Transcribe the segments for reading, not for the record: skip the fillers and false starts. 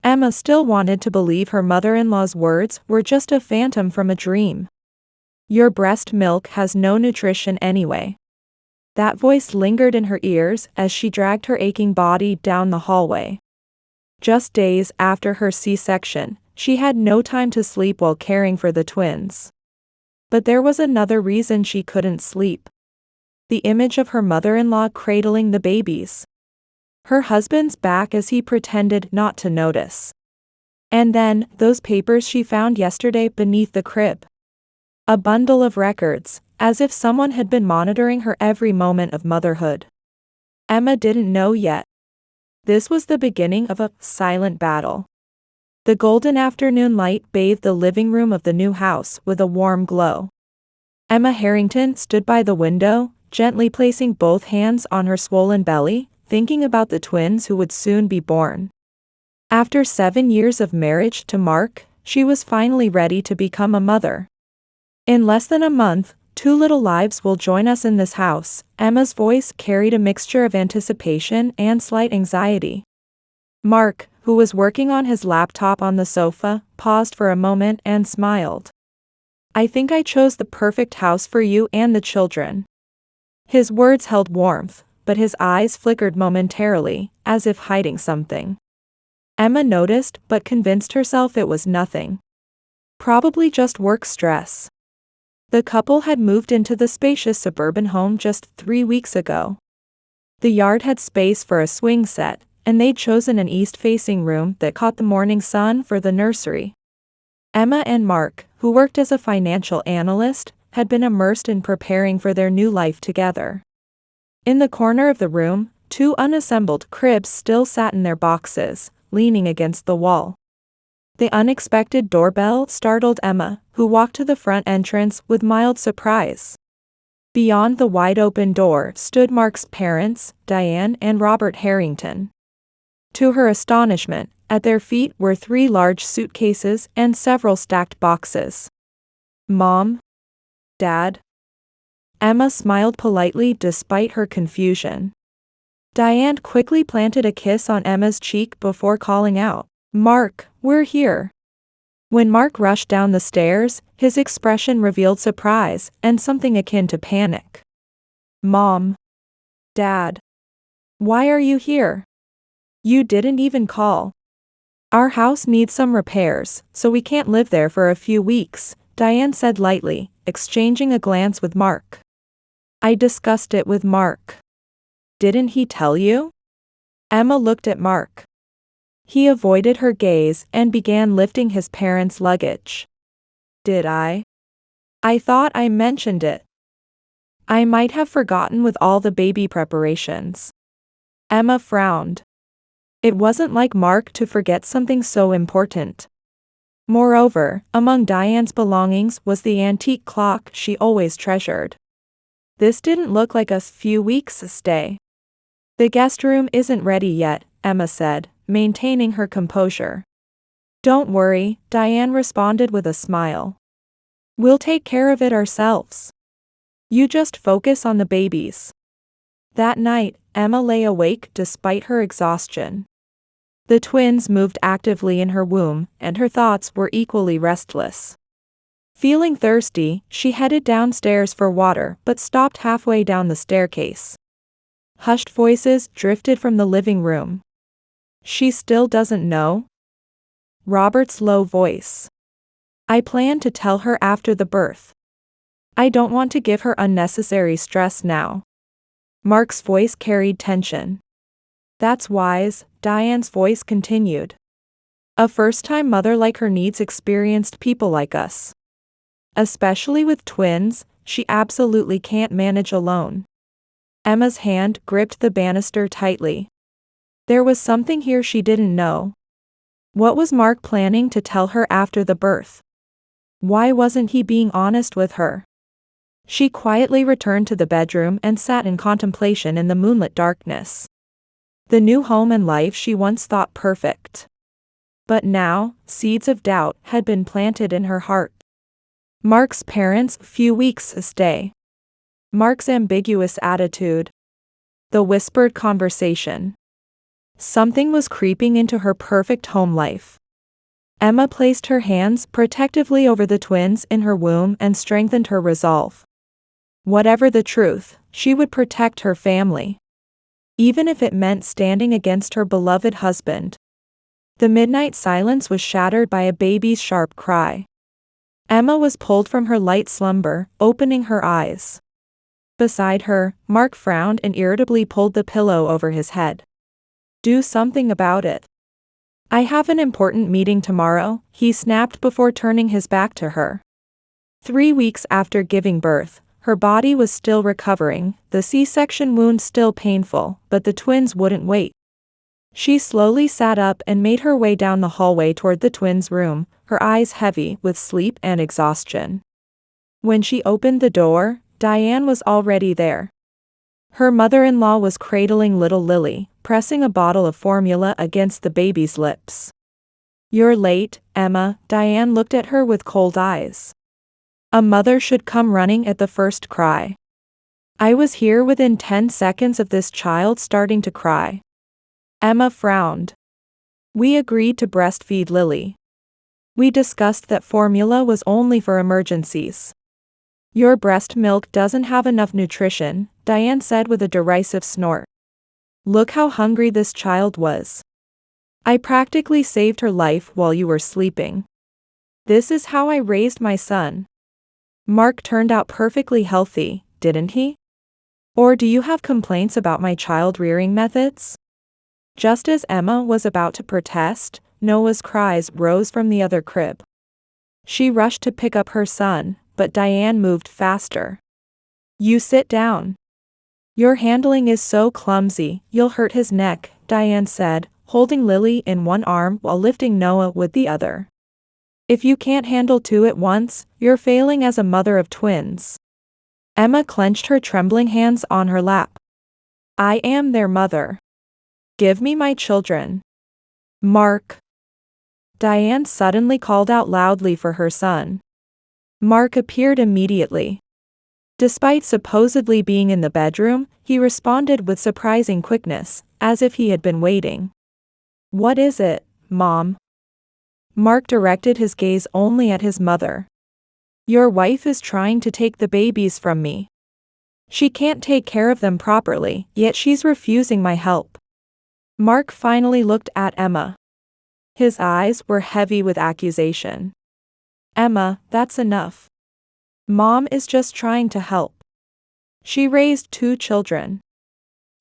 Emma still wanted to believe her mother-in-law's words were just a phantom from a dream. Your breast milk has no nutrition anyway. That voice lingered in her ears as she dragged her aching body down the hallway. Just days after her C-section, she had no time to sleep while caring for the twins. But there was another reason she couldn't sleep. The image of her mother-in-law cradling the babies. Her husband's back as he pretended not to notice. And then, those papers she found yesterday beneath the crib. A bundle of records, as if someone had been monitoring her every moment of motherhood. Emma didn't know yet. This was the beginning of a silent battle. The golden afternoon light bathed the living room of the new house with a warm glow. Emma Harrington stood by the window, gently placing both hands on her swollen belly, thinking about the twins who would soon be born. After 7 years of marriage to Mark, she was finally ready to become a mother. In less than a month, 2 little lives will join us in this house. Emma's voice carried a mixture of anticipation and slight anxiety. Mark, who was working on his laptop on the sofa, paused for a moment and smiled. I think I chose the perfect house for you and the children. His words held warmth, but his eyes flickered momentarily, as if hiding something. Emma noticed but convinced herself it was nothing. Probably just work stress. The couple had moved into the spacious suburban home just 3 weeks ago. The yard had space for a swing set, and they'd chosen an east-facing room that caught the morning sun for the nursery. Emma and Mark, who worked as a financial analyst, had been immersed in preparing for their new life together. In the corner of the room, 2 unassembled cribs still sat in their boxes, leaning against the wall. The unexpected doorbell startled Emma, who walked to the front entrance with mild surprise. Beyond the wide-open door stood Mark's parents, Diane and Robert Harrington. To her astonishment, at their feet were 3 large suitcases and several stacked boxes. Mom? Dad? Emma smiled politely despite her confusion. Diane quickly planted a kiss on Emma's cheek before calling out, Mark, we're here. When Mark rushed down the stairs, his expression revealed surprise and something akin to panic. Mom. Dad. Why are you here? You didn't even call. Our house needs some repairs, so we can't live there for a few weeks, Diane said lightly, exchanging a glance with Mark. I discussed it with Mark. Didn't he tell you? Emma looked at Mark. He avoided her gaze and began lifting his parents' luggage. Did I? I thought I mentioned it. I might have forgotten with all the baby preparations. Emma frowned. It wasn't like Mark to forget something so important. Moreover, among Diane's belongings was the antique clock she always treasured. This didn't look like a few weeks' stay. The guest room isn't ready yet, Emma said, maintaining her composure. Don't worry, Diane responded with a smile. We'll take care of it ourselves. You just focus on the babies. That night, Emma lay awake despite her exhaustion. The twins moved actively in her womb, and her thoughts were equally restless. Feeling thirsty, she headed downstairs for water but stopped halfway down the staircase. Hushed voices drifted from the living room. She still doesn't know? Robert's low voice. I plan to tell her after the birth. I don't want to give her unnecessary stress now. Mark's voice carried tension. That's wise, Diane's voice continued. A first-time mother like her needs experienced people like us. Especially with twins, she absolutely can't manage alone. Emma's hand gripped the banister tightly. There was something here she didn't know. What was Mark planning to tell her after the birth? Why wasn't he being honest with her? She quietly returned to the bedroom and sat in contemplation in the moonlit darkness. The new home and life she once thought perfect. But now, seeds of doubt had been planted in her heart. Mark's parents' few weeks' stay. Mark's ambiguous attitude. The whispered conversation. Something was creeping into her perfect home life. Emma placed her hands protectively over the twins in her womb and strengthened her resolve. Whatever the truth, she would protect her family, even if it meant standing against her beloved husband. The midnight silence was shattered by a baby's sharp cry. Emma was pulled from her light slumber, opening her eyes. Beside her, Mark frowned and irritably pulled the pillow over his head. Do something about it. I have an important meeting tomorrow, he snapped before turning his back to her. 3 weeks after giving birth, her body was still recovering, the C-section wound still painful, but the twins wouldn't wait. She slowly sat up and made her way down the hallway toward the twins' room, her eyes heavy with sleep and exhaustion. When she opened the door, Diane was already there. Her mother-in-law was cradling little Lily, pressing a bottle of formula against the baby's lips. You're late, Emma, Diane looked at her with cold eyes. A mother should come running at the first cry. I was here within 10 seconds of this child starting to cry. Emma frowned. We agreed to breastfeed Lily. We discussed that formula was only for emergencies. Your breast milk doesn't have enough nutrition, Diane said with a derisive snort. Look how hungry this child was. I practically saved her life while you were sleeping. This is how I raised my son. Mark turned out perfectly healthy, didn't he? Or do you have complaints about my child-rearing methods? Just as Emma was about to protest, Noah's cries rose from the other crib. She rushed to pick up her son, but Diane moved faster. You sit down. Your handling is so clumsy, you'll hurt his neck, Diane said, holding Lily in one arm while lifting Noah with the other. If you can't handle two at once, you're failing as a mother of twins. Emma clenched her trembling hands on her lap. I am their mother. Give me my children. Mark. Diane suddenly called out loudly for her son. Mark appeared immediately. Despite supposedly being in the bedroom, he responded with surprising quickness, as if he had been waiting. What is it, Mom? Mark directed his gaze only at his mother. Your wife is trying to take the babies from me. She can't take care of them properly, yet she's refusing my help. Mark finally looked at Emma. His eyes were heavy with accusation. Emma, that's enough. Mom is just trying to help. She raised 2 children.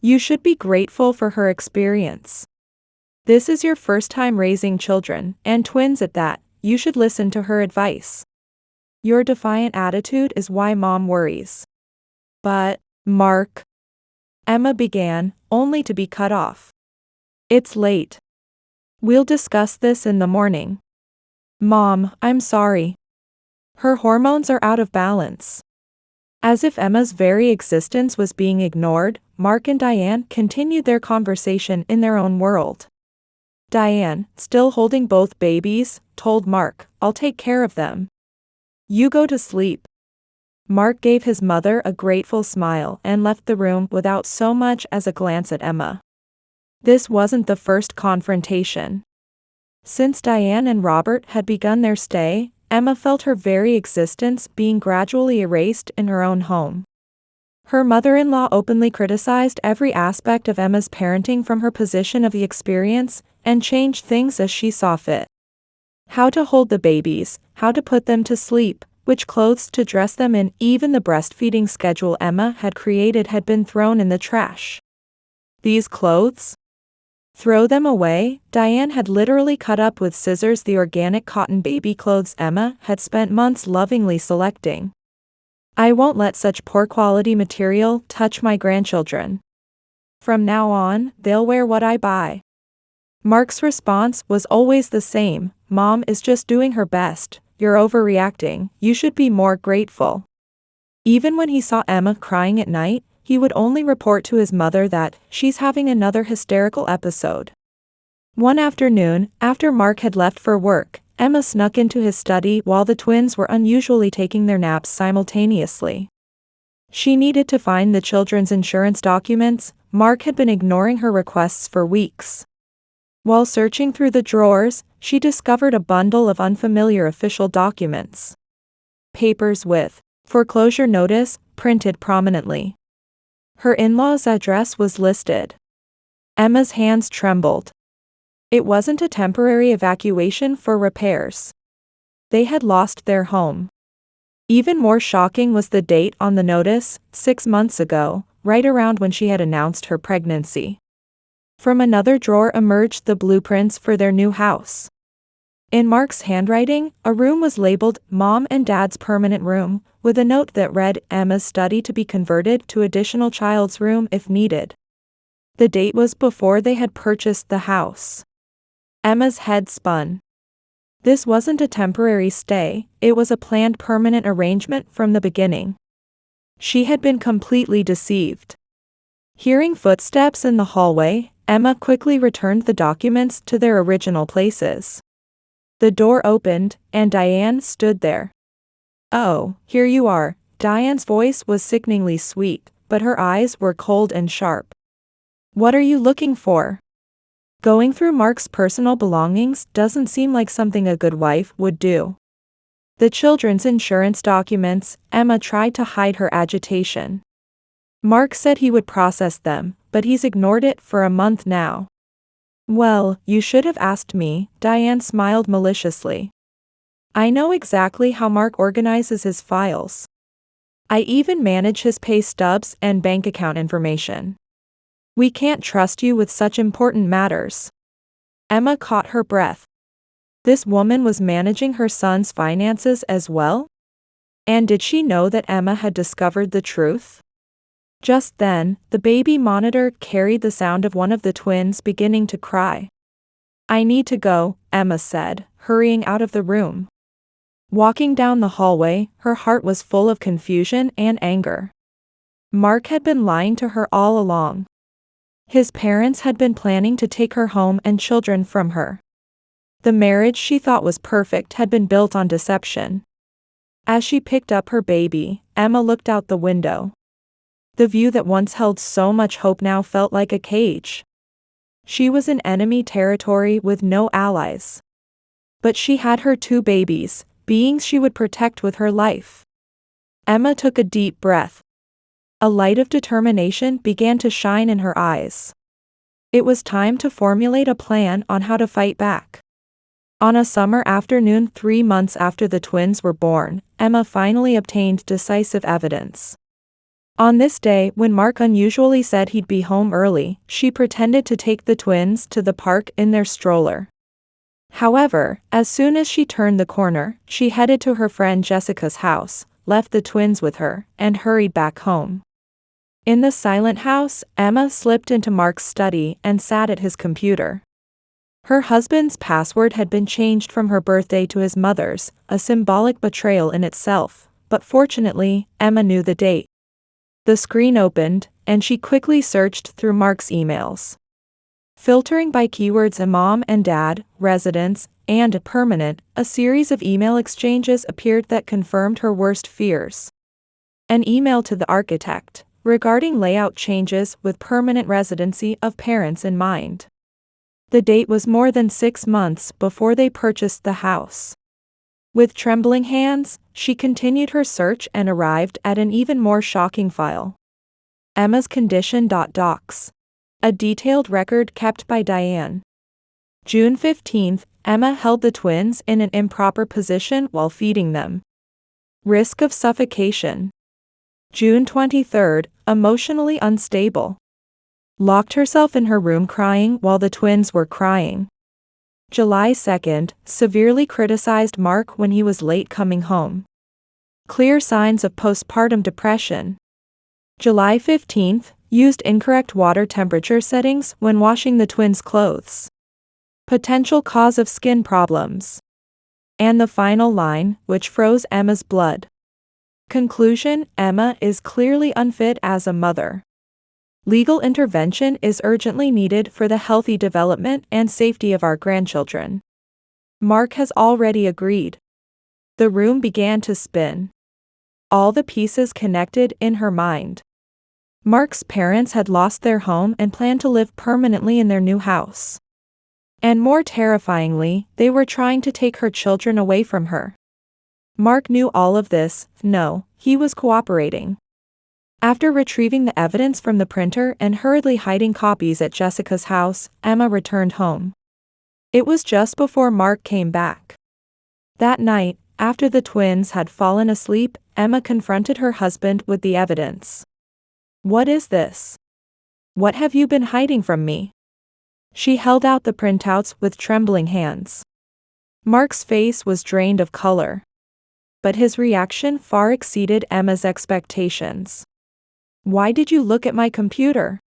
You should be grateful for her experience. This is your first time raising children, and twins at that. You should listen to her advice. Your defiant attitude is why Mom worries. But, Mark, Emma began, only to be cut off. It's late. We'll discuss this in the morning. Mom, I'm sorry. Her hormones are out of balance. As if Emma's very existence was being ignored, Mark and Diane continued their conversation in their own world. Diane, still holding both babies, told Mark, I'll take care of them. You go to sleep. Mark gave his mother a grateful smile and left the room without so much as a glance at Emma. This wasn't the first confrontation. Since Diane and Robert had begun their stay, Emma felt her very existence being gradually erased in her own home. Her mother-in-law openly criticized every aspect of Emma's parenting from her position of the experience, and changed things as she saw fit. How to hold the babies, how to put them to sleep, which clothes to dress them in, even the breastfeeding schedule Emma had created had been thrown in the trash. These clothes? Throw them away? Diane had literally cut up with scissors the organic cotton baby clothes Emma had spent months lovingly selecting. I won't let such poor quality material touch my grandchildren. From now on, they'll wear what I buy. Mark's response was always the same, Mom is just doing her best, you're overreacting, you should be more grateful. Even when he saw Emma crying at night, he would only report to his mother that she's having another hysterical episode. One afternoon, after Mark had left for work, Emma snuck into his study while the twins were unusually taking their naps simultaneously. She needed to find the children's insurance documents. Mark had been ignoring her requests for weeks. While searching through the drawers, she discovered a bundle of unfamiliar official documents. Papers with foreclosure notice printed prominently. Her in-laws' address was listed. Emma's hands trembled. It wasn't a temporary evacuation for repairs. They had lost their home. Even more shocking was the date on the notice, 6 months ago, right around when she had announced her pregnancy. From another drawer emerged the blueprints for their new house. In Mark's handwriting, a room was labeled Mom and Dad's Permanent Room, with a note that read Emma's study to be converted to additional child's room if needed. The date was before they had purchased the house. Emma's head spun. This wasn't a temporary stay, it was a planned permanent arrangement from the beginning. She had been completely deceived. Hearing footsteps in the hallway, Emma quickly returned the documents to their original places. The door opened, and Diane stood there. "Oh, here you are." Diane's voice was sickeningly sweet, but her eyes were cold and sharp. "What are you looking for?" Going through Mark's personal belongings doesn't seem like something a good wife would do. The children's insurance documents. Emma tried to hide her agitation. Mark said he would process them, but he's ignored it for a month now. "Well, you should have asked me," Diane smiled maliciously. "I know exactly how Mark organizes his files. I even manage his pay stubs and bank account information. We can't trust you with such important matters." Emma caught her breath. This woman was managing her son's finances as well? And did she know that Emma had discovered the truth? Just then, the baby monitor carried the sound of one of the twins beginning to cry. "I need to go," Emma said, hurrying out of the room. Walking down the hallway, her heart was full of confusion and anger. Mark had been lying to her all along. His parents had been planning to take her home and children from her. The marriage she thought was perfect had been built on deception. As she picked up her baby, Emma looked out the window. The view that once held so much hope now felt like a cage. She was in enemy territory with no allies. But she had her 2 babies, beings she would protect with her life. Emma took a deep breath. A light of determination began to shine in her eyes. It was time to formulate a plan on how to fight back. On a summer afternoon 3 months after the twins were born, Emma finally obtained decisive evidence. On this day, when Mark unusually said he'd be home early, she pretended to take the twins to the park in their stroller. However, as soon as she turned the corner, she headed to her friend Jessica's house, left the twins with her, and hurried back home. In the silent house, Emma slipped into Mark's study and sat at his computer. Her husband's password had been changed from her birthday to his mother's, a symbolic betrayal in itself, but fortunately, Emma knew the date. The screen opened, and she quickly searched through Mark's emails. Filtering by keywords Mom and Dad, residence, and permanent, a series of email exchanges appeared that confirmed her worst fears. An email to the architect, regarding layout changes with permanent residency of parents in mind. The date was more than 6 months before they purchased the house. With trembling hands, she continued her search and arrived at an even more shocking file. Emma's condition. Docs. A detailed record kept by Diane. June 15, Emma held the twins in an improper position while feeding them. Risk of suffocation. June 23, emotionally unstable. Locked herself in her room crying while the twins were crying. July 2, severely criticized Mark when he was late coming home. Clear signs of postpartum depression. July 15, used incorrect water temperature settings when washing the twins' clothes. Potential cause of skin problems. And the final line, which froze Emma's blood. Conclusion: Emma is clearly unfit as a mother. Legal intervention is urgently needed for the healthy development and safety of our grandchildren. Mark has already agreed. The room began to spin. All the pieces connected in her mind. Mark's parents had lost their home and planned to live permanently in their new house. And more terrifyingly, they were trying to take her children away from her. Mark knew all of this. No, he was cooperating. After retrieving the evidence from the printer and hurriedly hiding copies at Jessica's house, Emma returned home. It was just before Mark came back. That night, after the twins had fallen asleep, Emma confronted her husband with the evidence. "What is this? What have you been hiding from me?" She held out the printouts with trembling hands. Mark's face was drained of color. But his reaction far exceeded Emma's expectations. "Why did you look at my computer?"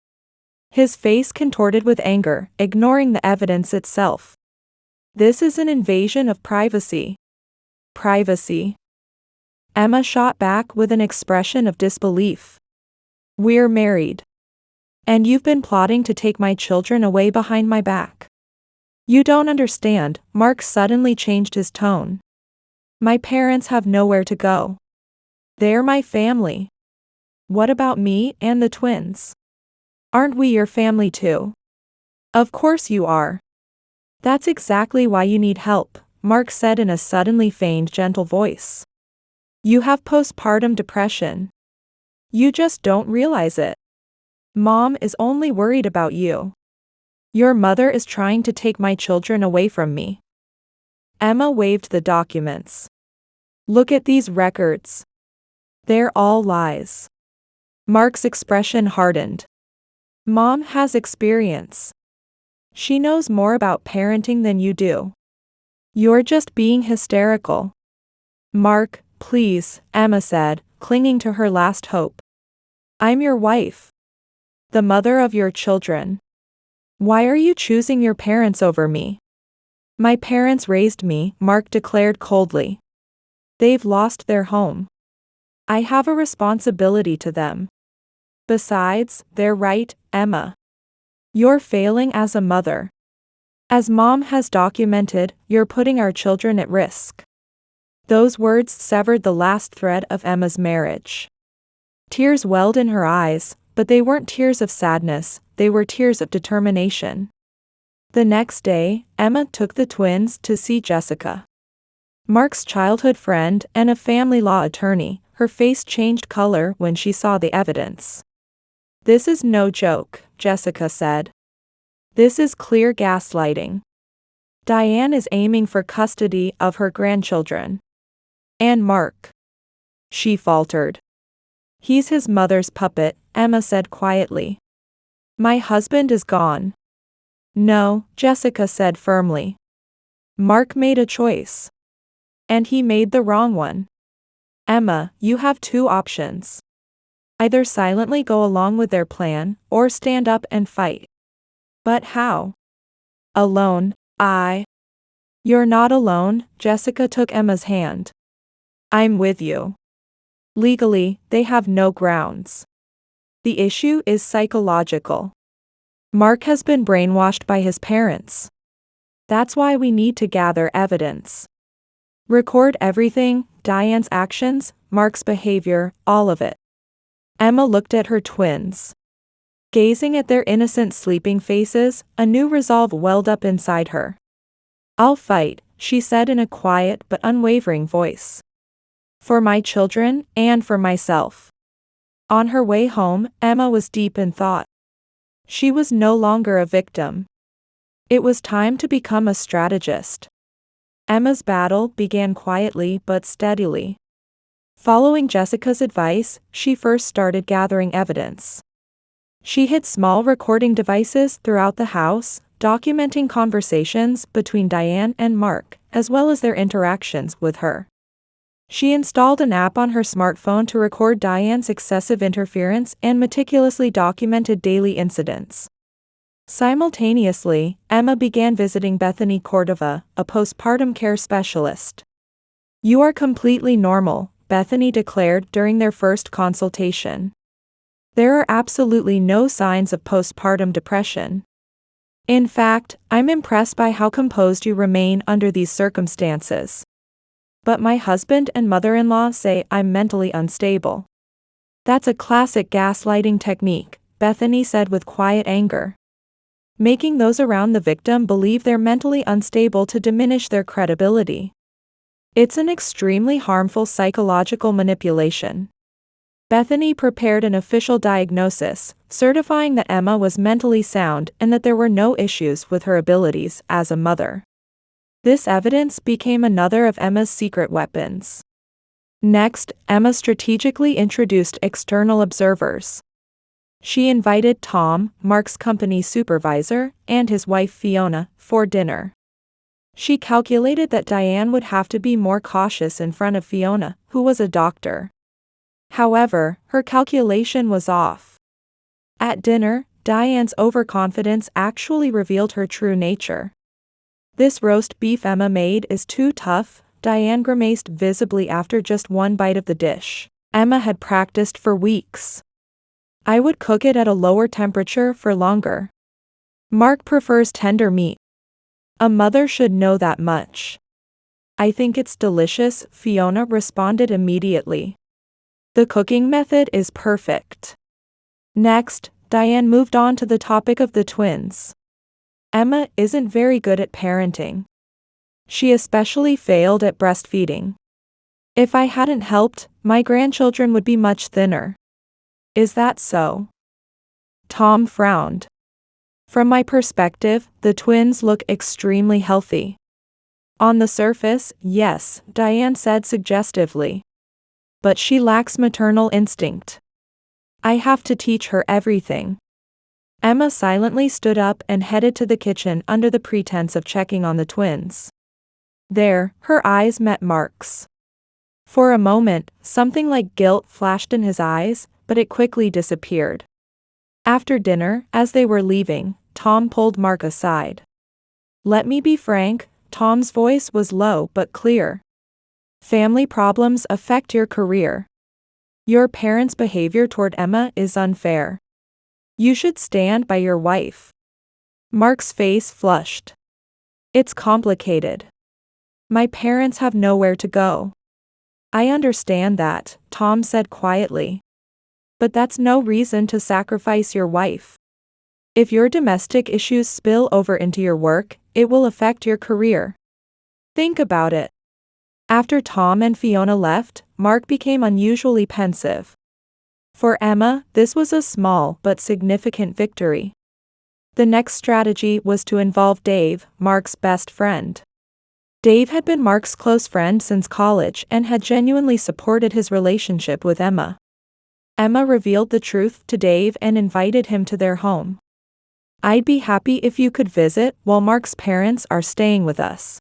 His face contorted with anger, ignoring the evidence itself. "This is an invasion of privacy." "Privacy?" Emma shot back with an expression of disbelief. "We're married. And you've been plotting to take my children away behind my back." "You don't understand," Mark suddenly changed his tone. "My parents have nowhere to go. They're my family. What about me and the twins? Aren't we your family too?" "Of course you are. That's exactly why you need help," Mark said in a suddenly feigned gentle voice. "You have postpartum depression. You just don't realize it. Mom is only worried about you. Your mother is trying to take my children away from me." Emma waved the documents. "Look at these records. They're all lies." Mark's expression hardened. "Mom has experience. She knows more about parenting than you do. You're just being hysterical." "Mark, please," Emma said, clinging to her last hope. "I'm your wife. The mother of your children. Why are you choosing your parents over me?" "My parents raised me," Mark declared coldly. "They've lost their home. I have a responsibility to them. Besides, they're right, Emma. You're failing as a mother. As Mom has documented, you're putting our children at risk." Those words severed the last thread of Emma's marriage. Tears welled in her eyes, but they weren't tears of sadness, they were tears of determination. The next day, Emma took the twins to see Jessica. Mark's childhood friend and a family law attorney. Her face changed color when she saw the evidence. "This is no joke," Jessica said. "This is clear gaslighting. Diane is aiming for custody of her grandchildren. And Mark," she faltered. "He's his mother's puppet," Emma said quietly. "My husband is gone." "No," Jessica said firmly. "Mark made a choice. And he made the wrong one. Emma, you have two options. Either silently go along with their plan, or stand up and fight." "But how?" "Alone, You're not alone," Jessica took Emma's hand. "I'm with you. Legally, they have no grounds. The issue is psychological. Mark has been brainwashed by his parents. That's why we need to gather evidence. Record everything, Diane's actions, Mark's behavior, all of it." Emma looked at her twins. Gazing at their innocent sleeping faces, a new resolve welled up inside her. "I'll fight," she said in a quiet but unwavering voice. "For my children, and for myself." On her way home, Emma was deep in thought. She was no longer a victim. It was time to become a strategist. Emma's battle began quietly but steadily. Following Jessica's advice, she first started gathering evidence. She hid small recording devices throughout the house, documenting conversations between Diane and Mark, as well as their interactions with her. She installed an app on her smartphone to record Diane's excessive interference and meticulously documented daily incidents. Simultaneously, Emma began visiting Bethany Cordova, a postpartum care specialist. "You are completely normal," Bethany declared during their first consultation. "There are absolutely no signs of postpartum depression. In fact, I'm impressed by how composed you remain under these circumstances. But my husband and mother-in-law say I'm mentally unstable." "That's a classic gaslighting technique," Bethany said with quiet anger. making those around the victim believe they're mentally unstable to diminish their credibility. It's an extremely harmful psychological manipulation. Bethany prepared an official diagnosis, certifying that Emma was mentally sound and that there were no issues with her abilities as a mother. This evidence became another of Emma's secret weapons. Next, Emma strategically introduced external observers. She invited Tom, Mark's company supervisor, and his wife Fiona, for dinner. She calculated that Diane would have to be more cautious in front of Fiona, who was a doctor. However, her calculation was off. At dinner, Diane's overconfidence actually revealed her true nature. "This roast beef Emma made is too tough," Diane grimaced visibly after just one bite of the dish. Emma had practiced for weeks. "I would cook it at a lower temperature for longer. Mark prefers tender meat. A mother should know that much." "I think it's delicious," Fiona responded immediately. "The cooking method is perfect." Next, Diane moved on to the topic of the twins. "Emma isn't very good at parenting. She especially failed at breastfeeding. If I hadn't helped, my grandchildren would be much thinner." "Is that so?" Tom frowned. "From my perspective, the twins look extremely healthy." "On the surface, yes," Diane said suggestively. "But she lacks maternal instinct. I have to teach her everything." Emma silently stood up and headed to the kitchen under the pretense of checking on the twins. There, her eyes met Mark's. For a moment, something like guilt flashed in his eyes, but it quickly disappeared. After dinner, as they were leaving, Tom pulled Mark aside. "Let me be frank," Tom's voice was low but clear. "Family problems affect your career. Your parents' behavior toward Emma is unfair. You should stand by your wife." Mark's face flushed. "It's complicated. My parents have nowhere to go." "I understand that," Tom said quietly. "But that's no reason to sacrifice your wife. If your domestic issues spill over into your work, it will affect your career. Think about it." After Tom and Fiona left, Mark became unusually pensive. For Emma, this was a small but significant victory. The next strategy was to involve Dave, Mark's best friend. Dave had been Mark's close friend since college and had genuinely supported his relationship with Emma. Emma revealed the truth to Dave and invited him to their home. "I'd be happy if you could visit while Mark's parents are staying with us."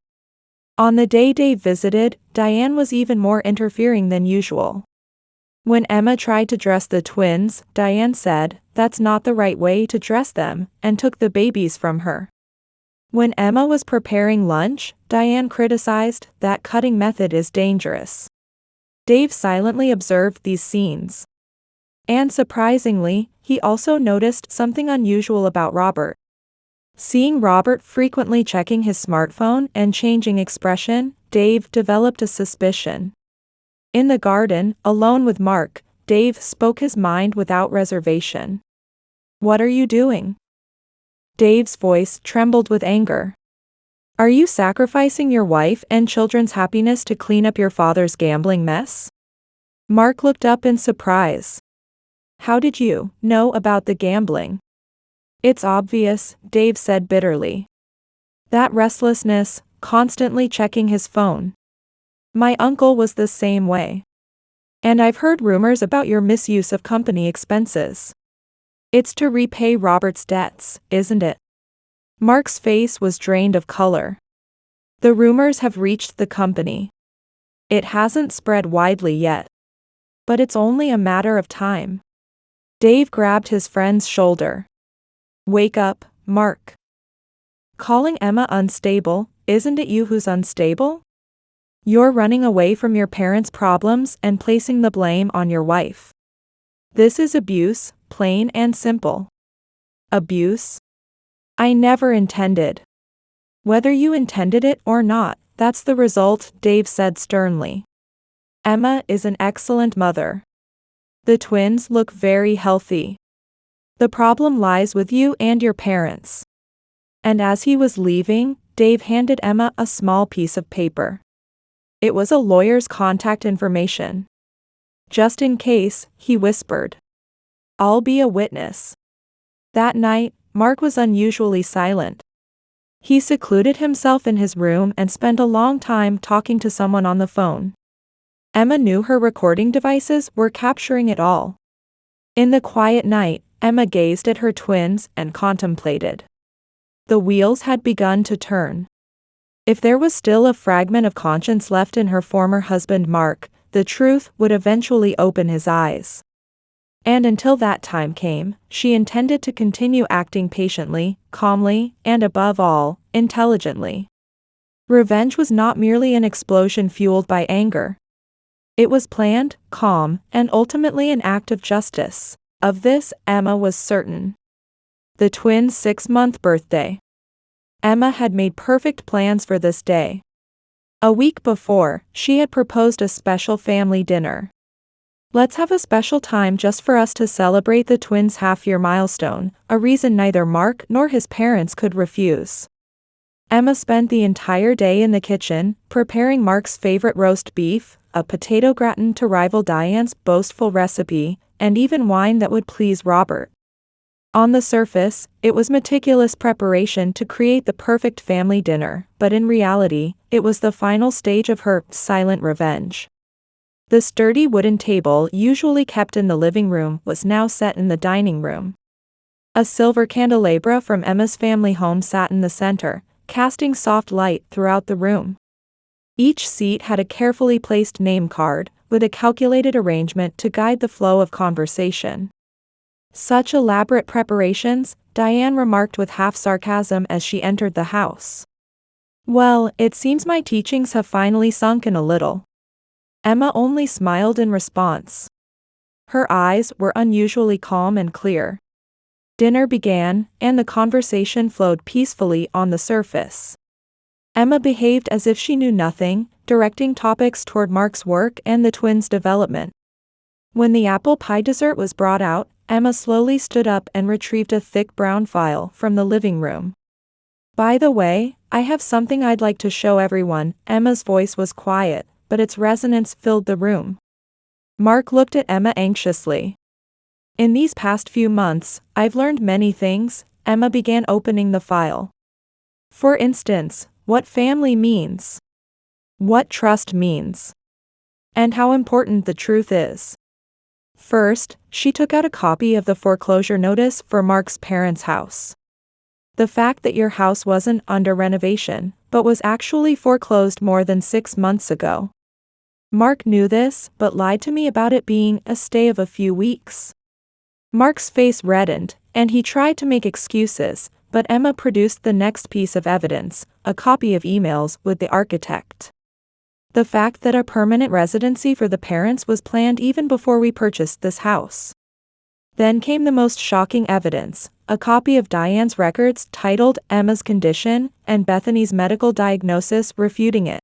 On the day Dave visited, Diane was even more interfering than usual. When Emma tried to dress the twins, Diane said, "That's not the right way to dress them," and took the babies from her. When Emma was preparing lunch, Diane criticized, "That cutting method is dangerous." Dave silently observed these scenes. And surprisingly, he also noticed something unusual about Robert. Seeing Robert frequently checking his smartphone and changing expression, Dave developed a suspicion. In the garden, alone with Mark, Dave spoke his mind without reservation. "What are you doing?" Dave's voice trembled with anger. "Are you sacrificing your wife and children's happiness to clean up your father's gambling mess?" Mark looked up in surprise. "How did you know about the gambling?" "It's obvious," Dave said bitterly. "That restlessness, constantly checking his phone. My uncle was the same way. And I've heard rumors about your misuse of company expenses. It's to repay Robert's debts, isn't it?" Mark's face was drained of color. "The rumors have reached the company. It hasn't spread widely yet. But it's only a matter of time." Dave grabbed his friend's shoulder. "Wake up, Mark. Calling Emma unstable, isn't it you who's unstable? You're running away from your parents' problems and placing the blame on your wife. This is abuse, plain and simple." "Abuse? I never intended." "Whether you intended it or not, that's the result," Dave said sternly. "Emma is an excellent mother. The twins look very healthy. The problem lies with you and your parents. And as he was leaving, Dave handed Emma a small piece of paper. It was a lawyer's contact information. "Just in case," he whispered. "I'll be a witness." That night, Mark was unusually silent. He secluded himself in his room and spent a long time talking to someone on the phone. Emma knew her recording devices were capturing it all. In the quiet night, Emma gazed at her twins and contemplated. The wheels had begun to turn. If there was still a fragment of conscience left in her former husband Mark, the truth would eventually open his eyes. And until that time came, she intended to continue acting patiently, calmly, and above all, intelligently. Revenge was not merely an explosion fueled by anger. It was planned, calm, and ultimately an act of justice. Of this, Emma was certain. The twins' 6-month birthday. Emma had made perfect plans for this day. A week before, she had proposed a special family dinner. "Let's have a special time just for us to celebrate the twins' half-year milestone," a reason neither Mark nor his parents could refuse. Emma spent the entire day in the kitchen, preparing Mark's favorite roast beef, a potato gratin to rival Diane's boastful recipe, and even wine that would please Robert. On the surface, it was meticulous preparation to create the perfect family dinner, but in reality, it was the final stage of her silent revenge. The sturdy wooden table usually kept in the living room was now set in the dining room. A silver candelabra from Emma's family home sat in the center, casting soft light throughout the room. Each seat had a carefully placed name card, with a calculated arrangement to guide the flow of conversation. "Such elaborate preparations," Diane remarked with half sarcasm as she entered the house. "Well, it seems my teachings have finally sunk in a little." Emma only smiled in response. Her eyes were unusually calm and clear. Dinner began, and the conversation flowed peacefully on the surface. Emma behaved as if she knew nothing, directing topics toward Mark's work and the twins' development. When the apple pie dessert was brought out, Emma slowly stood up and retrieved a thick brown file from the living room. "By the way, I have something I'd like to show everyone." Emma's voice was quiet, but its resonance filled the room. Mark looked at Emma anxiously. "In these past few months, I've learned many things." Emma began opening the file. "For instance, what family means, what trust means, and how important the truth is." First, she took out a copy of the foreclosure notice for Mark's parents' house. "The fact that your house wasn't under renovation, but was actually foreclosed more than 6 months ago. Mark knew this, but lied to me about it being a stay of a few weeks." Mark's face reddened, and he tried to make excuses, but Emma produced the next piece of evidence, a copy of emails with the architect. "The fact that a permanent residency for the parents was planned even before we purchased this house." Then came the most shocking evidence, a copy of Diane's records titled Emma's Condition and Bethany's medical diagnosis refuting it.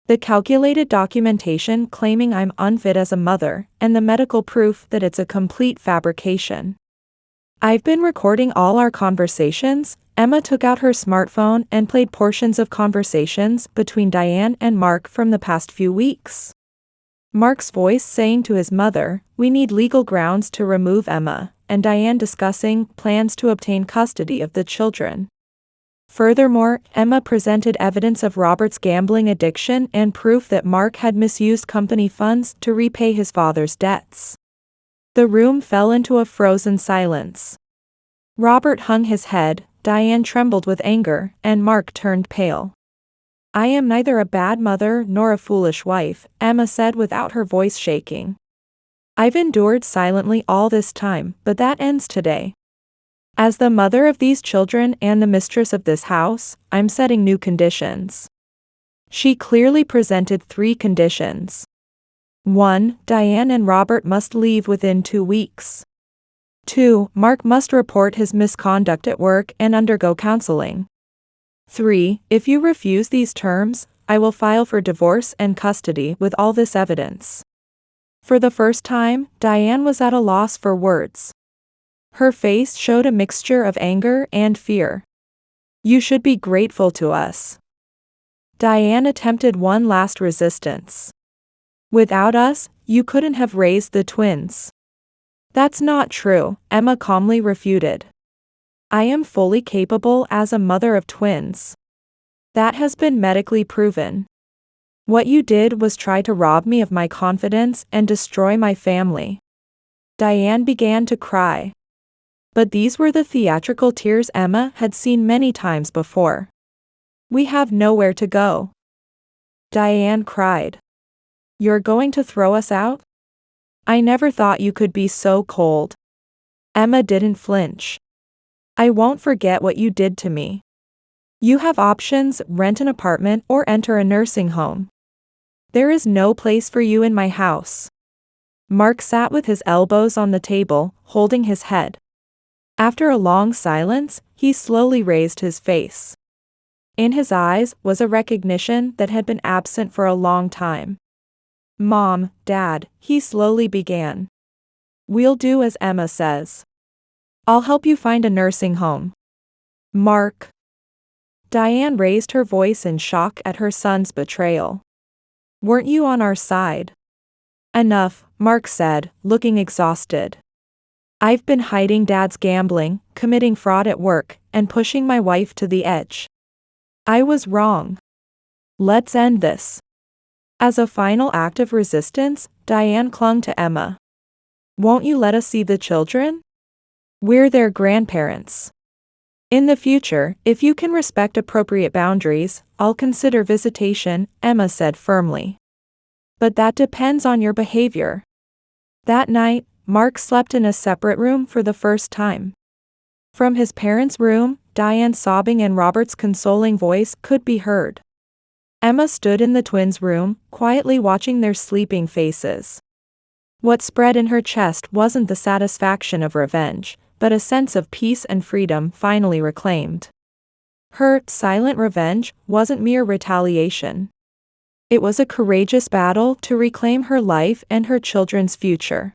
The calculated documentation claiming I'm unfit as a mother, and the medical proof that it's a complete fabrication. "I've been recording all our conversations." Emma took out her smartphone and played portions of conversations between Diane and Mark from the past few weeks. Mark's voice saying to his mother, "We need legal grounds to remove Emma," and Diane discussing plans to obtain custody of the children. Furthermore, Emma presented evidence of Robert's gambling addiction and proof that Mark had misused company funds to repay his father's debts. The room fell into a frozen silence. Robert hung his head, Diane trembled with anger, and Mark turned pale. "I am neither a bad mother nor a foolish wife," Emma said without her voice shaking. "I've endured silently all this time, but that ends today. As the mother of these children and the mistress of this house, I'm setting new conditions." She clearly presented 3 conditions. 1. Diane and Robert must leave within 2 weeks. 2. Mark must report his misconduct at work and undergo counseling. 3. If you refuse these terms, I will file for divorce and custody with all this evidence. For the first time, Diane was at a loss for words. Her face showed a mixture of anger and fear. You should be grateful to us. Diane attempted one last resistance. Without us, you couldn't have raised the twins. That's not true, Emma calmly refuted. I am fully capable as a mother of twins. That has been medically proven. What you did was try to rob me of my confidence and destroy my family. Diane began to cry. But these were the theatrical tears Emma had seen many times before. We have nowhere to go. Diane cried. You're going to throw us out? I never thought you could be so cold. Emma didn't flinch. I won't forget what you did to me. You have options: rent an apartment or enter a nursing home. There is no place for you in my house. Mark sat with his elbows on the table, holding his head. After a long silence, he slowly raised his face. In his eyes was a recognition that had been absent for a long time. Mom, Dad, he slowly began. We'll do as Emma says. I'll help you find a nursing home. Mark. Diane raised her voice in shock at her son's betrayal. Weren't you on our side? Enough, Mark said, looking exhausted. I've been hiding Dad's gambling, committing fraud at work, and pushing my wife to the edge. I was wrong. Let's end this. As a final act of resistance, Diane clung to Emma. Won't you let us see the children? We're their grandparents. In the future, if you can respect appropriate boundaries, I'll consider visitation, Emma said firmly. But that depends on your behavior. That night, Mark slept in a separate room for the first time. From his parents' room, Diane's sobbing and Robert's consoling voice could be heard. Emma stood in the twins' room, quietly watching their sleeping faces. What spread in her chest wasn't the satisfaction of revenge, but a sense of peace and freedom finally reclaimed. Her silent revenge wasn't mere retaliation. It was a courageous battle to reclaim her life and her children's future.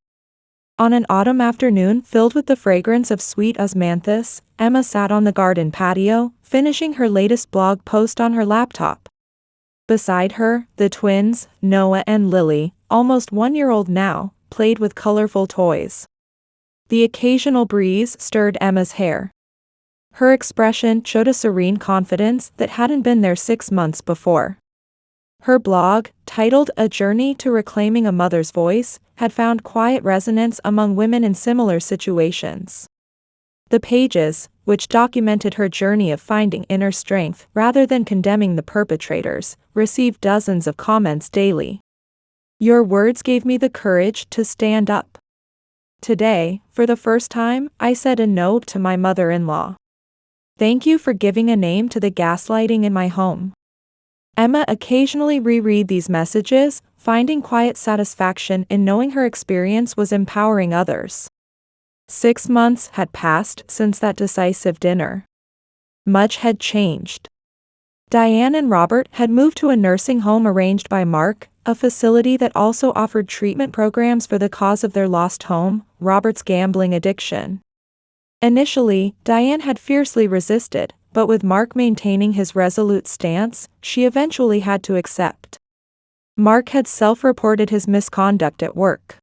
On an autumn afternoon filled with the fragrance of sweet osmanthus, Emma sat on the garden patio, finishing her latest blog post on her laptop. Beside her, the twins, Noah and Lily, almost 1-year-old now, played with colorful toys. The occasional breeze stirred Emma's hair. Her expression showed a serene confidence that hadn't been there 6 months before. Her blog, titled A Journey to Reclaiming a Mother's Voice, had found quiet resonance among women in similar situations. The pages, which documented her journey of finding inner strength rather than condemning the perpetrators, received dozens of comments daily. Your words gave me the courage to stand up. Today, for the first time, I said a no to my mother-in-law. Thank you for giving a name to the gaslighting in my home. Emma occasionally reread these messages, finding quiet satisfaction in knowing her experience was empowering others. 6 months had passed since that decisive dinner. Much had changed. Diane and Robert had moved to a nursing home arranged by Mark, a facility that also offered treatment programs for the cause of their lost home, Robert's gambling addiction. Initially, Diane had fiercely resisted, but with Mark maintaining his resolute stance, she eventually had to accept. Mark had self-reported his misconduct at work.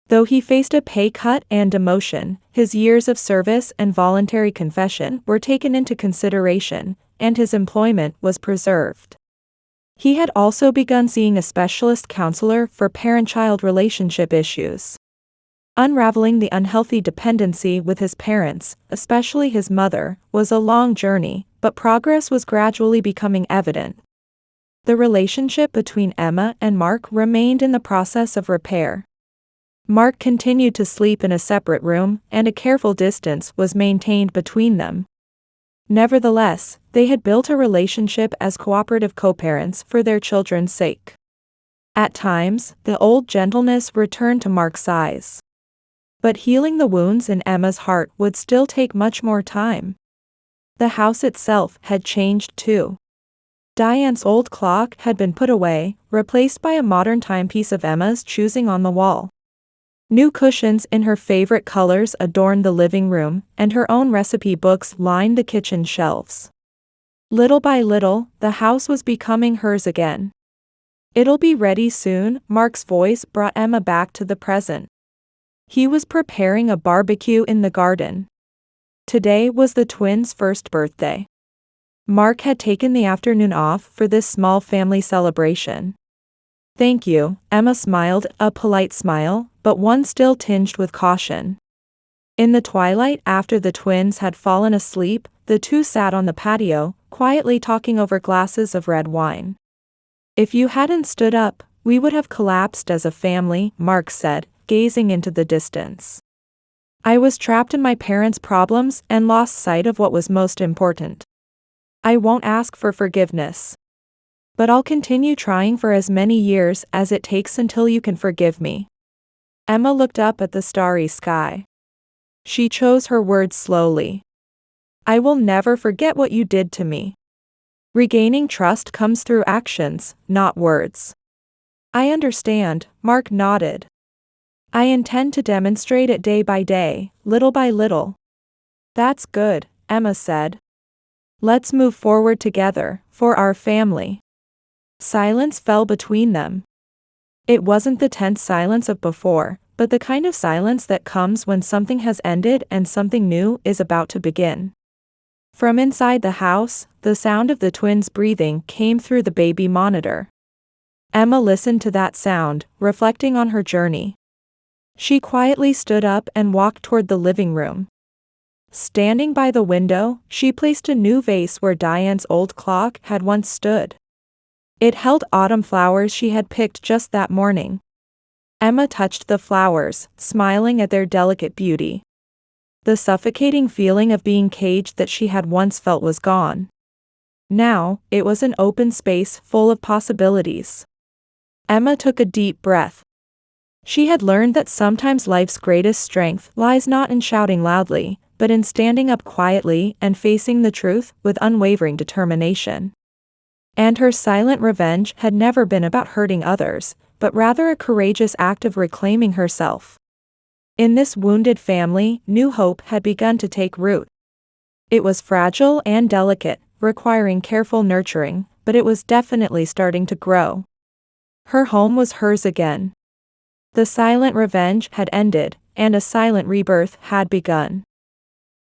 Though he faced a pay cut and demotion, his years of service and voluntary confession were taken into consideration, and his employment was preserved. He had also begun seeing a specialist counselor for parent-child relationship issues. Unraveling the unhealthy dependency with his parents, especially his mother, was a long journey, but progress was gradually becoming evident. The relationship between Emma and Mark remained in the process of repair. Mark continued to sleep in a separate room, and a careful distance was maintained between them. Nevertheless, they had built a relationship as cooperative co-parents for their children's sake. At times, the old gentleness returned to Mark's eyes. But healing the wounds in Emma's heart would still take much more time. The house itself had changed too. Diane's old clock had been put away, replaced by a modern timepiece of Emma's choosing on the wall. New cushions in her favorite colors adorned the living room, and her own recipe books lined the kitchen shelves. Little by little, the house was becoming hers again. "It'll be ready soon," Mark's voice brought Emma back to the present. He was preparing a barbecue in the garden. Today was the twins' first birthday. Mark had taken the afternoon off for this small family celebration. "Thank you," Emma smiled, a polite smile, but one still tinged with caution. In the twilight after the twins had fallen asleep, the two sat on the patio, quietly talking over glasses of red wine. "If you hadn't stood up, we would have collapsed as a family," Mark said, gazing into the distance. "I was trapped in my parents' problems and lost sight of what was most important. I won't ask for forgiveness. But I'll continue trying for as many years as it takes until you can forgive me." Emma looked up at the starry sky. She chose her words slowly. "I will never forget what you did to me." Regaining trust comes through actions, not words. "I understand," Mark nodded. "I intend to demonstrate it day by day, little by little." "That's good," Emma said. "Let's move forward together, for our family." Silence fell between them. It wasn't the tense silence of before, but the kind of silence that comes when something has ended and something new is about to begin. From inside the house, the sound of the twins' breathing came through the baby monitor. Emma listened to that sound, reflecting on her journey. She quietly stood up and walked toward the living room. Standing by the window, she placed a new vase where Diane's old clock had once stood. It held autumn flowers she had picked just that morning. Emma touched the flowers, smiling at their delicate beauty. The suffocating feeling of being caged that she had once felt was gone. Now, it was an open space full of possibilities. Emma took a deep breath. She had learned that sometimes life's greatest strength lies not in shouting loudly, but in standing up quietly and facing the truth with unwavering determination. And her silent revenge had never been about hurting others, but rather a courageous act of reclaiming herself. In this wounded family, new hope had begun to take root. It was fragile and delicate, requiring careful nurturing, but it was definitely starting to grow. Her home was hers again. The silent revenge had ended, and a silent rebirth had begun.